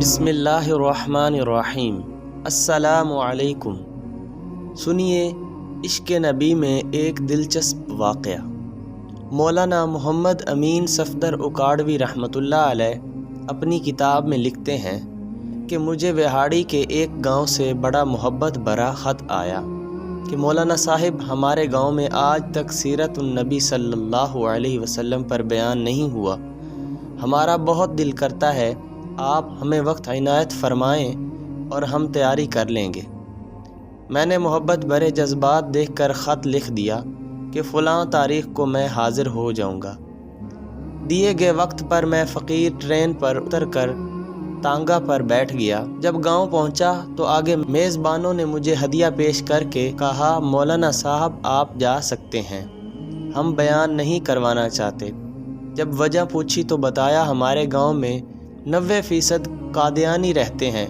بسم اللہ الرحمن الرحیم۔ السلام علیکم۔ سنیے عشق نبی میں ایک دلچسپ واقعہ۔ مولانا محمد امین صفدر اکاڑوی رحمۃ اللہ علیہ اپنی کتاب میں لکھتے ہیں کہ مجھے وہاڑی کے ایک گاؤں سے بڑا محبت بھرا خط آیا کہ مولانا صاحب ہمارے گاؤں میں آج تک سیرت النبی صلی اللہ علیہ وسلم پر بیان نہیں ہوا، ہمارا بہت دل کرتا ہے آپ ہمیں وقت عنایت فرمائیں اور ہم تیاری کر لیں گے۔ میں نے محبت بھرے جذبات دیکھ کر خط لکھ دیا کہ فلاں تاریخ کو میں حاضر ہو جاؤں گا۔ دیے گئے وقت پر میں فقیر ٹرین پر اتر کر تانگا پر بیٹھ گیا۔ جب گاؤں پہنچا تو آگے میزبانوں نے مجھے ہدیہ پیش کر کے کہا، مولانا صاحب آپ جا سکتے ہیں، ہم بیان نہیں کروانا چاہتے۔ جب وجہ پوچھی تو بتایا ہمارے گاؤں میں 90% قادیانی رہتے ہیں،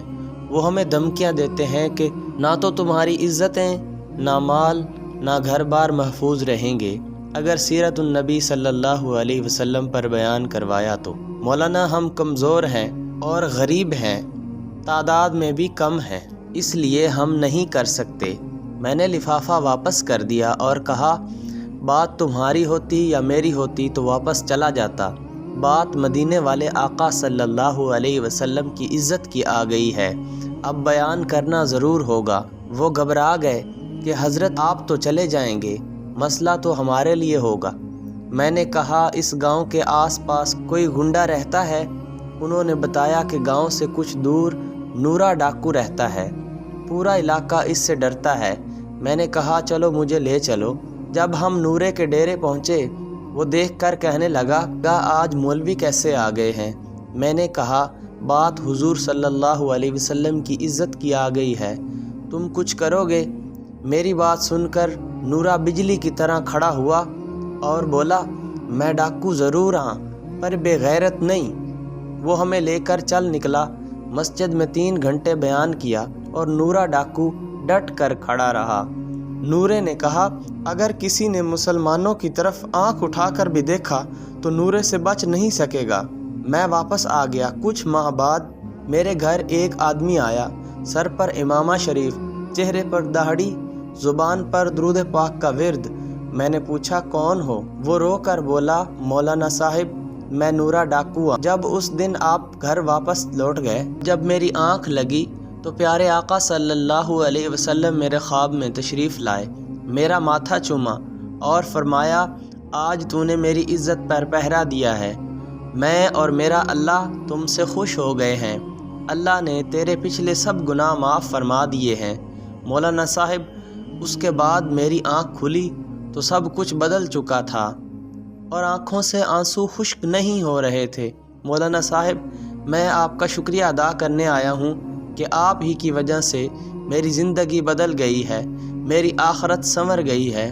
وہ ہمیں دھمکیاں دیتے ہیں کہ نہ تو تمہاری عزتیں، نہ مال، نہ گھر بار محفوظ رہیں گے اگر سیرت النبی صلی اللہ علیہ وسلم پر بیان کروایا تو۔ مولانا ہم کمزور ہیں اور غریب ہیں، تعداد میں بھی کم ہیں، اس لیے ہم نہیں کر سکتے۔ میں نے لفافہ واپس کر دیا اور کہا، بات تمہاری ہوتی یا میری ہوتی تو واپس چلا جاتا، بات مدینے والے آقا صلی اللہ علیہ وسلم کی عزت کی آ گئی ہے، اب بیان کرنا ضرور ہوگا۔ وہ گھبرا گئے کہ حضرت آپ تو چلے جائیں گے، مسئلہ تو ہمارے لیے ہوگا۔ میں نے کہا، اس گاؤں کے آس پاس کوئی گنڈا رہتا ہے؟ انہوں نے بتایا کہ گاؤں سے کچھ دور نورا ڈاکو رہتا ہے، پورا علاقہ اس سے ڈرتا ہے۔ میں نے کہا، چلو مجھے لے چلو۔ جب ہم نورے کے ڈیرے پہنچے، وہ دیکھ کر کہنے لگا، آج مولوی کیسے آ گئے ہیں؟ میں نے کہا، بات حضور صلی اللہ علیہ وسلم کی عزت کی آ گئی ہے، تم کچھ کرو گے؟ میری بات سن کر نورا بجلی کی طرح کھڑا ہوا اور بولا، میں ڈاکو ضرور ہاں پر بے غیرت نہیں۔ وہ ہمیں لے کر چل نکلا۔ مسجد میں 3 گھنٹے بیان کیا اور نورا ڈاکو ڈٹ کر کھڑا رہا۔ نورے نے کہا، اگر کسی نے مسلمانوں کی طرف آنکھ اٹھا کر بھی دیکھا تو نورے سے بچ نہیں سکے گا۔ میں واپس آ گیا۔ کچھ ماہ بعد میرے گھر ایک آدمی آیا، سر پر امامہ شریف، چہرے پر داڑھی، زبان پر درود پاک کا ورد۔ میں نے پوچھا، کون ہو؟ وہ رو کر بولا، مولانا صاحب میں نورا ڈاکو ہوں۔ جب اس دن آپ گھر واپس لوٹ گئے، جب میری آنکھ لگی تو پیارے آقا صلی اللہ علیہ وسلم میرے خواب میں تشریف لائے، میرا ماتھا چوما اور فرمایا، آج تو نے میری عزت پر پہرا دیا ہے، میں اور میرا اللہ تم سے خوش ہو گئے ہیں، اللہ نے تیرے پچھلے سب گناہ معاف فرما دیے ہیں۔ مولانا صاحب اس کے بعد میری آنکھ کھلی تو سب کچھ بدل چکا تھا اور آنکھوں سے آنسو خشک نہیں ہو رہے تھے۔ مولانا صاحب میں آپ کا شکریہ ادا کرنے آیا ہوں کہ آپ ہی کی وجہ سے میری زندگی بدل گئی ہے، میری آخرت سنور گئی ہے۔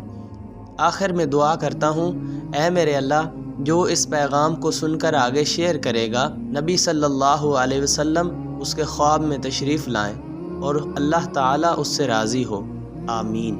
آخر میں دعا کرتا ہوں، اے میرے اللہ، جو اس پیغام کو سن کر آگے شیئر کرے گا، نبی صلی اللہ علیہ وسلم اس کے خواب میں تشریف لائیں اور اللہ تعالیٰ اس سے راضی ہو، آمین۔